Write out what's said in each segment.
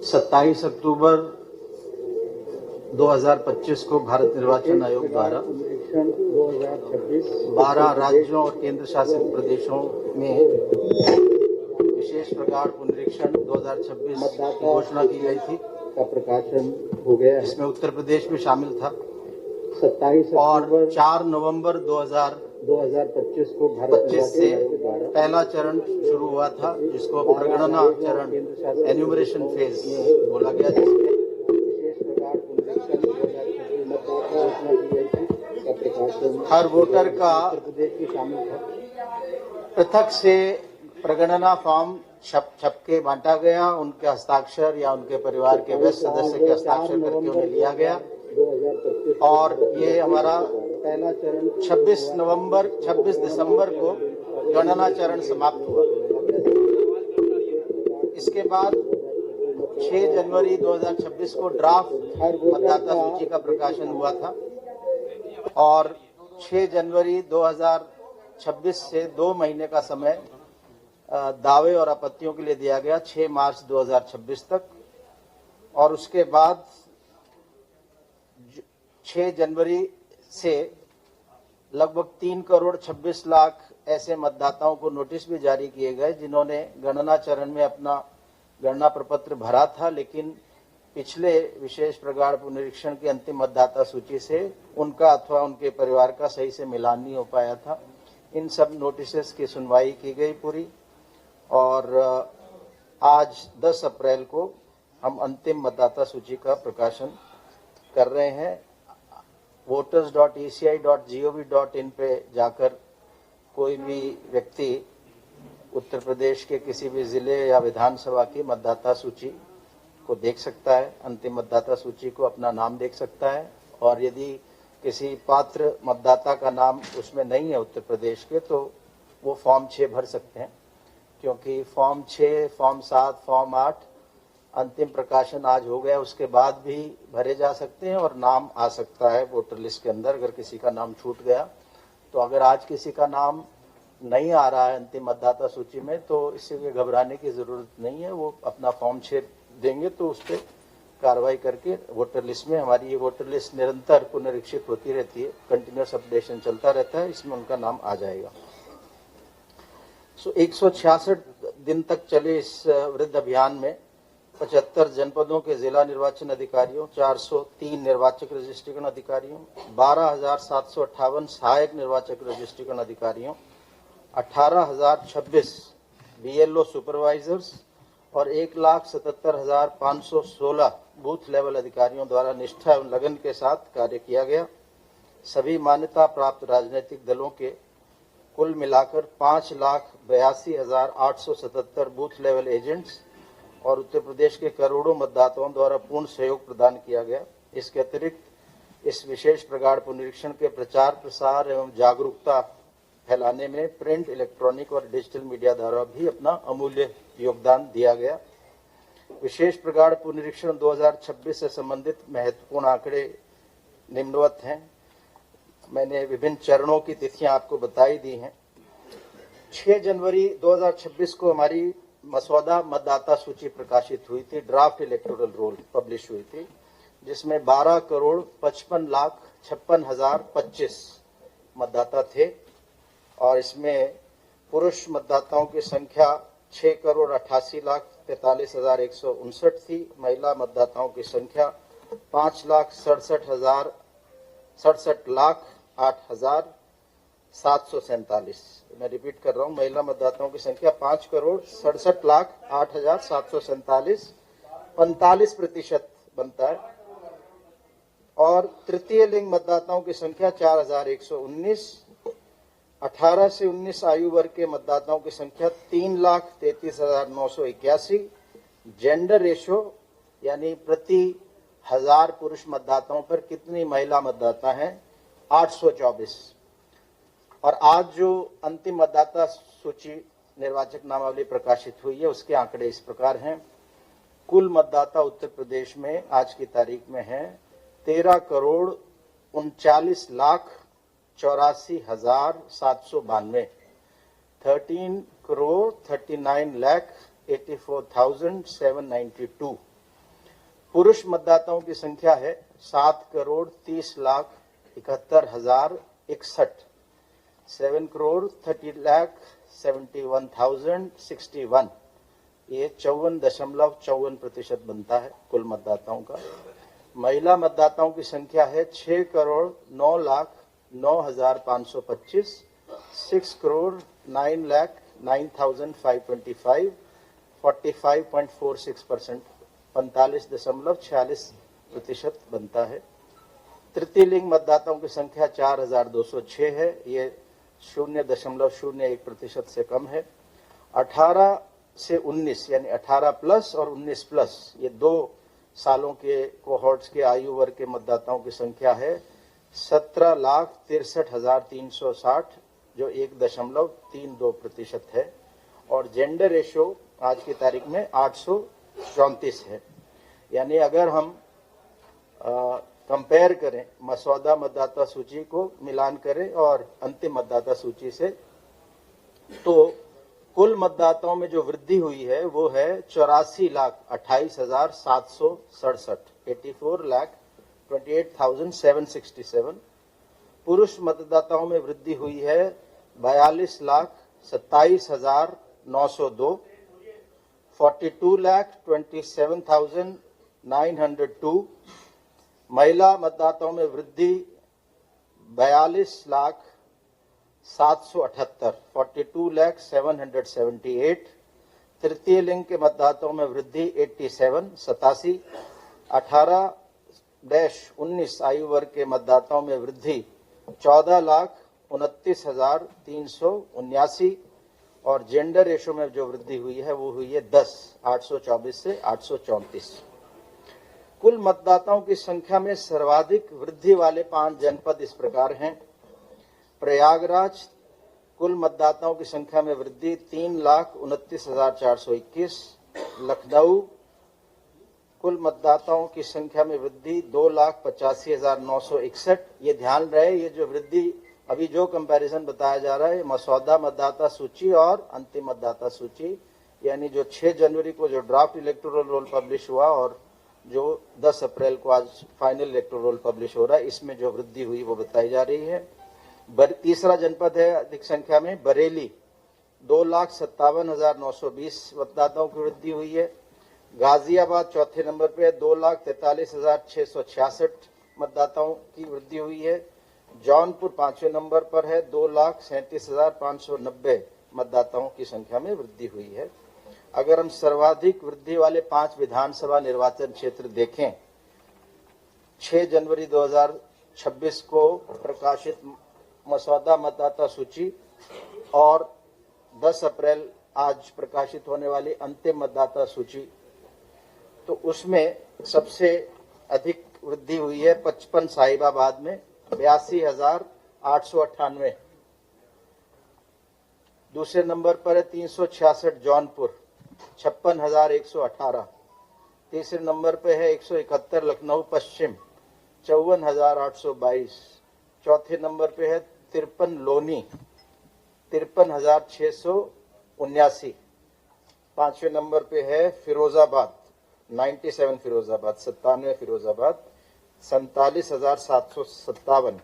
27 अक्टूबर 2025 को भारत निर्वाचन आयोग द्वारा 12 राज्यों और केंद्र शासित प्रदेशों में विशेष प्रगाढ़ पुनरीक्षण 2026 की घोषणा की गई थी का प्रकाशन हो गया। इसमें उत्तर प्रदेश भी शामिल था 27 और 4 नवंबर 2025 को भारत 25 से पहला चरण शुरू हुआ था, जिसको प्रगणना चरण एन्यूमरेशन फेज बोला गया, जिसमें विशेष प्रगाढ़ पुनरीक्षण 2026 मतदाता घोषणा की गई थी का प्रकाशन हर वोटर का उत्तर प्रदेश भी शामिल था। पृथक से प्रगणना फॉर्म छप के बांटा गया, उनके हस्ताक्षर या उनके परिवार के वरिष्ठ सदस्य के हस्ताक्षर करके उन्हें लिया गया और ये हमारा पहला चरण 26 दिसंबर को गणना चरण समाप्त हुआ। इसके बाद 6 जनवरी 2026 को ड्राफ्ट मतदाता सूची का प्रकाशन हुआ था और 6 जनवरी 2026 से 2 महीने का समय दावे और आपत्तियों के लिए दिया गया 6 मार्च 2026 तक और उसके बाद 6 जनवरी से लगभग 3 करोड़ 26 लाख ऐसे मतदाताओं को नोटिस भी जारी किए गए जिन्होंने गणना चरण में अपना गणना प्रपत्र भरा था, लेकिन पिछले विशेष प्रगाढ़ पुनरीक्षण की अंतिम मतदाता सूची से उनका अथवा उनके परिवार का सही से मिलान नहीं हो पाया था। इन सब नोटिसेस की सुनवाई की गई पूरी और आज 10 अप्रैल को हम अंतिम मतदाता सूची का प्रकाशन कर रहे हैं। voters.eci.gov.in पे जाकर कोई भी व्यक्ति उत्तर प्रदेश के किसी भी जिले या विधानसभा की मतदाता सूची को देख सकता है, अंतिम मतदाता सूची को अपना नाम देख सकता है और यदि किसी पात्र मतदाता का नाम उसमें नहीं है उत्तर प्रदेश के तो वो फॉर्म 6 भर सकते हैं, क्योंकि फॉर्म 6, फॉर्म 7, फॉर्म 8 अंतिम प्रकाशन आज हो गया, उसके बाद भी भरे जा सकते हैं और नाम आ सकता है वोटर लिस्ट के अंदर अगर किसी का नाम छूट गया। तो अगर आज किसी का नाम नहीं आ रहा है अंतिम मतदाता सूची में तो इससे घबराने की जरूरत नहीं है, वो अपना फॉर्म 6 देंगे तो उस पर कार्रवाई करके वोटर लिस्ट में, हमारी ये वोटर लिस्ट निरंतर पुनरीक्षित होती रहती है, कंटिन्यूअस अपडेशन चलता रहता है, इसमें उनका नाम आ जाएगा। 166 दिन तक चले इस वृद्ध अभियान में 75 जनपदों के जिला निर्वाचन अधिकारियों, 403 निर्वाचक रजिस्ट्रेशन अधिकारियों, 12,758 सहायक निर्वाचक रजिस्ट्रेशन अधिकारियों, 18,026 बीएलओ सुपरवाइजर्स और 1,77,516 बूथ लेवल अधिकारियों द्वारा निष्ठा एवं लगन के साथ कार्य किया गया। सभी मान्यता प्राप्त राजनीतिक दलों के कुल मिलाकर 5,82,877 बूथ लेवल एजेंट्स और उत्तर प्रदेश के करोड़ों मतदाताओं द्वारा पूर्ण सहयोग प्रदान किया गया। इसके अतिरिक्त इस विशेष प्रगाढ़ पुनरीक्षण के प्रचार प्रसार एवं जागरूकता फैलाने में प्रिंट, इलेक्ट्रॉनिक और डिजिटल मीडिया द्वारा भी अपना अमूल्य योगदान दिया गया। विशेष प्रगाढ़ पुनरीक्षण 2026 से संबंधित महत्वपूर्ण आंकड़े निम्नवत हैं। मैंने विभिन्न चरणों की तिथियां आपको बताई दी हैं। 6 जनवरी 2026 को हमारी मसौदा मतदाता सूची प्रकाशित हुई थी, ड्राफ्ट इलेक्टोरल रोल पब्लिश हुई थी, जिसमें 12,55,56,025 मतदाता थे और इसमें पुरुष मतदाताओं की संख्या 6,88,43,159 थी। महिला मतदाताओं की संख्या 5,67,8,747। मैं रिपीट कर रहा हूं, महिला मतदाताओं की संख्या 5,67,08,747, 45% बनता है और तृतीय लिंग मतदाताओं की संख्या 4,119। 18 से 19 आयु वर्ग के मतदाताओं की संख्या 3,33,981। जेंडर रेशो यानी प्रति 1000 पुरुष मतदाताओं पर कितनी महिला मतदाता हैं, 824। और आज जो अंतिम मतदाता सूची निर्वाचक नामावली प्रकाशित हुई है उसके आंकड़े इस प्रकार हैं। कुल मतदाता उत्तर प्रदेश में आज की तारीख में है 13,39,84,792, 13,39,84,792 पुरुष मतदाताओं की संख्या है 7,30,71,61। 7,30,71,061। ये 54.54% बनता है कुल मतदाताओं का। महिला मतदाताओं की संख्या है 6,09,09,525। 6,09,09,525। 45.46%, 45.46% बनता है। तृतीय लिंग मतदाताओं की संख्या 4,206 है, ये 0.01% से कम है। 18 से 19 यानी 18 प्लस और 19 प्लस ये 2 सालों के कोहॉर्ट्स के आयु वर्ग के मतदाताओं की संख्या है 17,63,360, जो 1.32% है। और जेंडर रेशो आज की तारीख में 834 है। यानी अगर हम कंपेयर करें, मसौदा मतदाता सूची को मिलान करें और अंतिम मतदाता सूची से, तो कुल मतदाताओं में जो वृद्धि हुई है वो है 84,28,767, 84,28,767। पुरुष मतदाताओं में वृद्धि हुई है 42,27,902, 42,27,902। महिला मतदाताओं में वृद्धि 42,778, 42,778। तृतीय लिंग के मतदाताओं में वृद्धि 87, 18-19 आयु वर्ग के मतदाताओं में वृद्धि 14,29,379। और जेंडर रेशो में जो वृद्धि हुई है वो हुई है 10, 824 से 834। कुल मतदाताओं की संख्या में सर्वाधिक वृद्धि वाले 5 जनपद इस प्रकार हैं। प्रयागराज, कुल मतदाताओं की संख्या में वृद्धि 3,29,421। लखनऊ, कुल मतदाताओं की संख्या में वृद्धि 2,85,961। ये ध्यान रहे, ये जो वृद्धि अभी जो कंपैरिजन बताया जा रहा है, मसौदा मतदाता सूची और अंतिम मतदाता सूची, यानी जो 6 जनवरी को जो ड्राफ्ट इलेक्टोरल रोल पब्लिश हुआ और जो 10 अप्रैल को आज फाइनल इलेक्टोरल रोल पब्लिश हो रहा है, इसमें जो वृद्धि हुई वो बताई जा रही है। तीसरा जनपद है अधिक संख्या में बरेली, 2,57,920 मतदाताओं की वृद्धि हुई है। गाजियाबाद चौथे नंबर पे 2,43,666 मतदाताओं की वृद्धि हुई है। जौनपुर 5वें नंबर पर है, 2,37,590 मतदाताओं की संख्या में वृद्धि हुई है। अगर हम सर्वाधिक वृद्धि वाले 5 विधानसभा निर्वाचन क्षेत्र देखें, 6 जनवरी 2026 को प्रकाशित मसौदा मतदाता सूची और 10 अप्रैल आज प्रकाशित होने वाली अंतिम मतदाता सूची, तो उसमें सबसे अधिक वृद्धि हुई है 55 साहिबाबाद में, 82,898। दूसरे नंबर पर है 366 जौनपुर, 56,118। तीसरे नंबर पे है 171 लखनऊ पश्चिम, 54,822। चौथे नंबर पे है 53 लोनी, 53,679। पांचवें नंबर पे है फिरोजाबाद, 97 फिरोजाबाद, 97 फिरोजाबाद, 47,757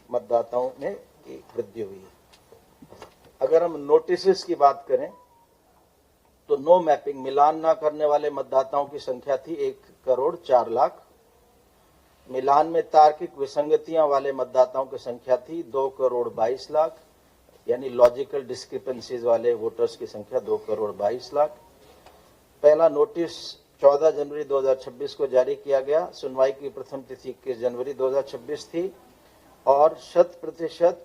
मतदाताओं में की वृद्धि हुई है। अगर हम नोटिस की बात करें तो नो मैपिंग, मिलान ना करने वाले मतदाताओं की संख्या थी 1,04,00,000। मिलान में तार्किक विसंगतियां वाले मतदाताओं की संख्या थी 2,22,00,000, यानी लॉजिकल डिस्क्रिपेंसीज वाले वोटर्स की संख्या 2,22,00,000। पहला नोटिस 14 जनवरी 2026 को जारी किया गया। सुनवाई की प्रथम तिथि 21 जनवरी 2026 थी और 100%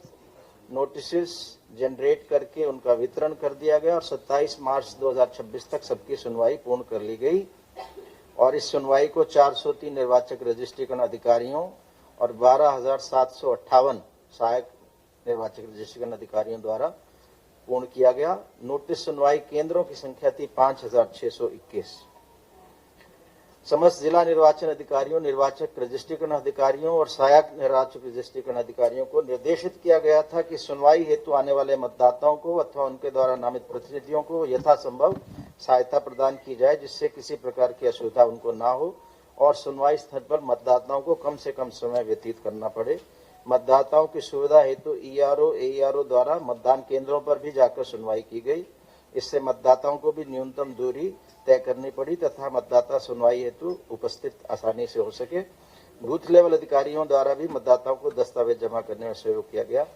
नोटिस जनरेट करके उनका वितरण कर दिया गया और 27 मार्च 2026 तक सबकी सुनवाई पूर्ण कर ली गई। और इस सुनवाई को 403 निर्वाचक रजिस्ट्रेशन अधिकारियों और 12,758 सहायक निर्वाचक रजिस्ट्रेशन अधिकारियों द्वारा पूर्ण किया गया। नोटिस सुनवाई केंद्रों की संख्या थी 5,621। समस्त जिला निर्वाचन अधिकारियों, निर्वाचक रजिस्ट्रेशन अधिकारियों और सहायक निर्वाचक रजिस्ट्रेशन अधिकारियों को निर्देशित किया गया था कि सुनवाई हेतु आने वाले मतदाताओं को अथवा उनके द्वारा नामित प्रतिनिधियों को यथासंभव सहायता प्रदान की जाए, जिससे किसी प्रकार की असुविधा उनको ना हो और सुनवाई स्थल पर मतदाताओं को कम से कम समय व्यतीत करना पड़े। मतदाताओं की सुविधा हेतु ईआरओ एईआरओ द्वारा मतदान केंद्रों पर भी जाकर सुनवाई की गई। इससे मतदाताओं को भी न्यूनतम दूरी तय करनी पड़ी तथा मतदाता सुनवाई हेतु उपस्थित आसानी से हो सके। बूथ लेवल अधिकारियों द्वारा भी मतदाताओं को दस्तावेज जमा करने में सहयोग किया गया।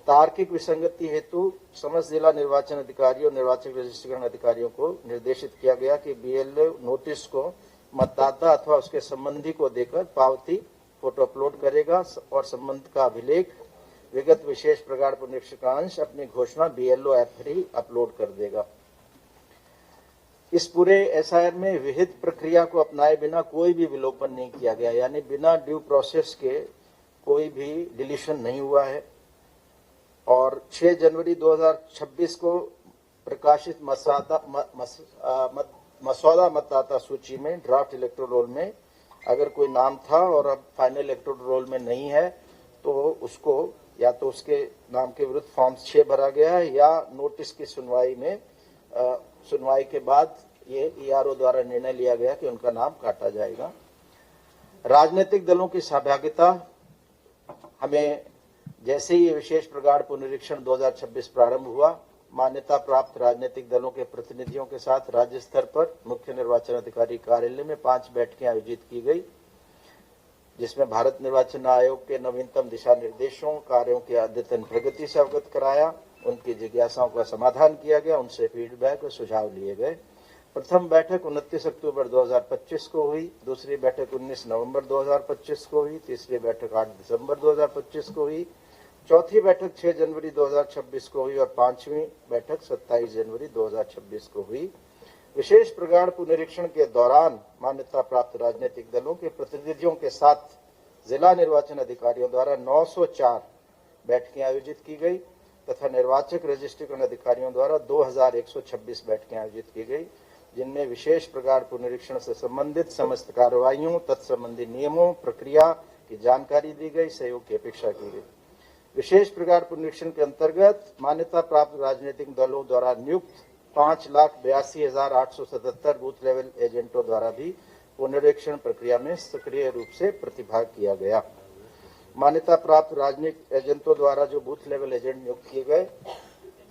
तार्किक विसंगति हेतु समस्त जिला निर्वाचन अधिकारियों, निर्वाचक रजिस्ट्रेशन अधिकारियों को निर्देशित किया गया कि बीएलओ नोटिस को मतदाता अथवा उसके संबंधी को देकर पावती फोटो अपलोड करेगा और संबंध का अभिलेख विगत विशेष प्रकार पुनरीक्षकांश अपनी घोषणा बीएलओ ऐप पर ही अपलोड कर देगा। इस पूरे एसआईआर में विहित प्रक्रिया को अपनाए बिना कोई भी विलोपन नहीं किया गया, यानी बिना ड्यू प्रोसेस के कोई भी डिलीशन नहीं हुआ है। और 6 जनवरी 2026 को प्रकाशित मसौदा मतदाता सूची में ड्राफ्ट इलेक्टोरल रोल में अगर कोई नाम था और अब फाइनल इलेक्टोरल रोल में नहीं है तो उसको या तो उसके नाम के विरुद्ध फॉर्म 6 भरा गया है या नोटिस की सुनवाई के बाद ये ईआरओ द्वारा निर्णय लिया गया कि उनका नाम काटा जाएगा। राजनीतिक दलों की सहभागिता, हमें जैसे ही विशेष प्रगाढ़ पुनरीक्षण 2026 प्रारंभ हुआ, मान्यता प्राप्त राजनीतिक दलों के प्रतिनिधियों के साथ राज्य स्तर पर मुख्य निर्वाचन अधिकारी कार्यालय में 5 बैठकें आयोजित की गई, जिसमें भारत निर्वाचन आयोग के नवीनतम दिशा निर्देशों, कार्यों की अद्यतन प्रगति से अवगत कराया, उनकी जिज्ञासाओं का समाधान किया गया, उनसे फीडबैक और सुझाव लिए गए। प्रथम बैठक 29 अक्टूबर 2025 को हुई, दूसरी बैठक 19 नवंबर 2025 को हुई, तीसरी बैठक 8 दिसंबर 2025 को हुई, चौथी बैठक 6 जनवरी 2026 को हुई और पांचवी बैठक 27 जनवरी 2026 को हुई। विशेष प्रगाढ़ पुनरीक्षण के दौरान मान्यता प्राप्त राजनीतिक दलों के प्रतिनिधियों के साथ जिला निर्वाचन अधिकारियों द्वारा 904 बैठकें आयोजित की गई तथा निर्वाचक रजिस्ट्रेशन अधिकारियों द्वारा 2126 बैठकें आयोजित की गई, जिनमें विशेष प्रगाढ़ पुनरीक्षण से संबंधित समस्त कार्रवाइयों, तत्संबंधी नियमों, प्रक्रिया की जानकारी दी गई, सहयोग की अपेक्षा की गई। विशेष प्रगाढ़ पुनरीक्षण के अंतर्गत मान्यता प्राप्त राजनीतिक दलों द्वारा नियुक्त 5,82,877 बूथ लेवल एजेंटों द्वारा भी पुनरीक्षण प्रक्रिया में सक्रिय रूप से प्रतिभाग किया गया। मान्यता प्राप्त राजनीतिक एजेंटों द्वारा जो बूथ लेवल एजेंट नियुक्त किए गए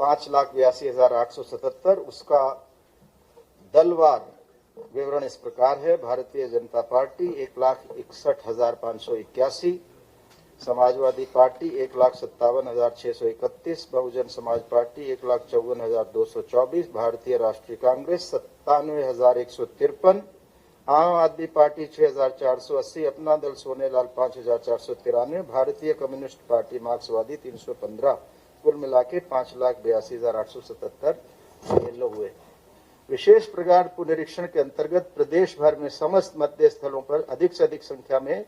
5,82,877, उसका दलवार विवरण इस प्रकार है। Bharatiya Janata party 1,61,581, Samajwadi party 1,57,631, Bahujan Samaj party 1,54,224, भारतीय राष्ट्रीय कांग्रेस 97,153, आम आदमी पार्टी 6,480, अपना दल सोनेलाल 5,493, भारतीय कम्युनिस्ट पार्टी मार्क्सवादी 315, कुल मिला के 5,82,877 बीएलओ हुए। विशेष प्रगाढ़ पुनरीक्षण के अंतर्गत प्रदेश भर में समस्त मतदेय स्थलों पर अधिक से अधिक संख्या में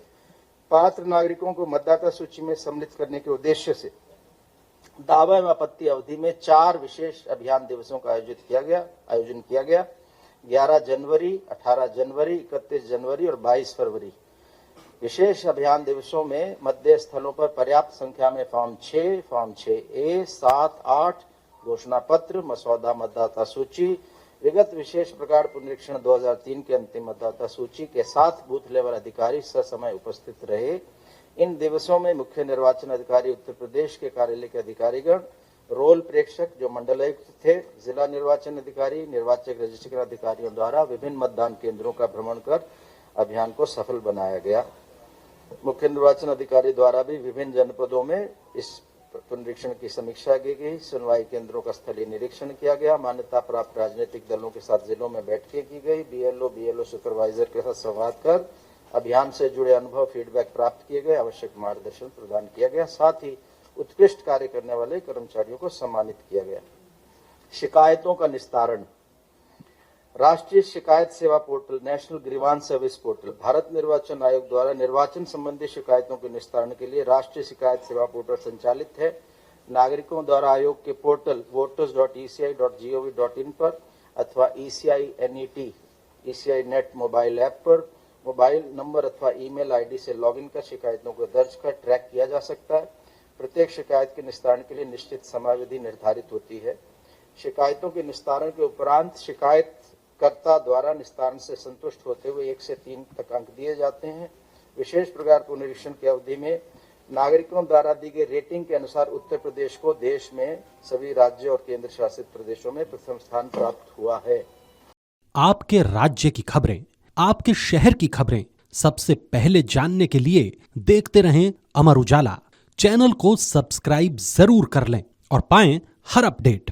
पात्र नागरिकों को मतदाता सूची में सम्मिलित करने के उद्देश्य से दावा एवं आपत्ति अवधि में 4 विशेष अभियान दिवसों का आयोजन किया गया। 11 जनवरी, 18 जनवरी, 31 जनवरी और 22 फरवरी। विशेष अभियान दिवसों में मतदेय स्थलों पर पर्याप्त संख्या में फॉर्म 6, फॉर्म 6A, 7, 8, घोषणा पत्र, मसौदा मतदाता सूची, विगत विशेष प्रगाढ़ पुनरीक्षण 2003 के अंतिम मतदाता सूची के साथ बूथ लेवल अधिकारी ससमय उपस्थित रहे। इन दिवसों में मुख्य निर्वाचन अधिकारी उत्तर प्रदेश के कार्यालय के अधिकारीगण, रोल प्रेक्षक जो मंडलायुक्त थे, जिला निर्वाचन अधिकारी, निर्वाचक रजिस्ट्रेशन अधिकारियों द्वारा विभिन्न मतदान केंद्रों का भ्रमण कर अभियान को सफल बनाया गया। मुख्य निर्वाचन अधिकारी द्वारा भी विभिन्न जनपदों में इस पुनरीक्षण की समीक्षा की गई, सुनवाई केंद्रों का स्थलीय निरीक्षण किया गया, मान्यता प्राप्त राजनीतिक दलों के साथ जिलों में बैठकें की गई, बीएलओ सुपरवाइजर के साथ संवाद कर अभियान से जुड़े अनुभव फीडबैक प्राप्त किए गए, आवश्यक मार्गदर्शन प्रदान किया गया, साथ ही उत्कृष्ट कार्य करने वाले कर्मचारियों को सम्मानित किया गया। शिकायतों का निस्तारण। राष्ट्रीय शिकायत सेवा portal, national grievance service portal, Bharat निर्वाचन आयोग द्वारा निर्वाचन संबंधी शिकायतों के निस्तारण के लिए राष्ट्रीय शिकायत सेवा पोर्टल संचालित है। नागरिकों द्वारा आयोग के पोर्टल voters.eci.gov.in पर अथवा ECI नेट मोबाइल ऐप पर मोबाइल नंबर अथवा ईमेल आईडी से लॉगिन कर शिकायतों को दर्ज कर ट्रैक किया जा सकता है। प्रत्येक शिकायत के निस्तारण के लिए निश्चित समयावधि निर्धारित होती है। शिकायतों के निस्तारण के उपरांत शिकायत कर्ता द्वारा निस्तारण से संतुष्ट होते हुए 1 से 3 तक अंक दिए जाते हैं। विशेष प्रकार पुनरीक्षण की अवधि में नागरिकों द्वारा दी गई रेटिंग के अनुसार उत्तर प्रदेश को देश में सभी राज्यों और केंद्र शासित प्रदेशों में प्रथम स्थान प्राप्त हुआ है। आपके राज्य की खबरें, आपके शहर की खबरें सबसे पहले जानने के लिए देखते रहें अमर उजाला। चैनल को सब्सक्राइब जरूर कर लें और पाएं हर अपडेट।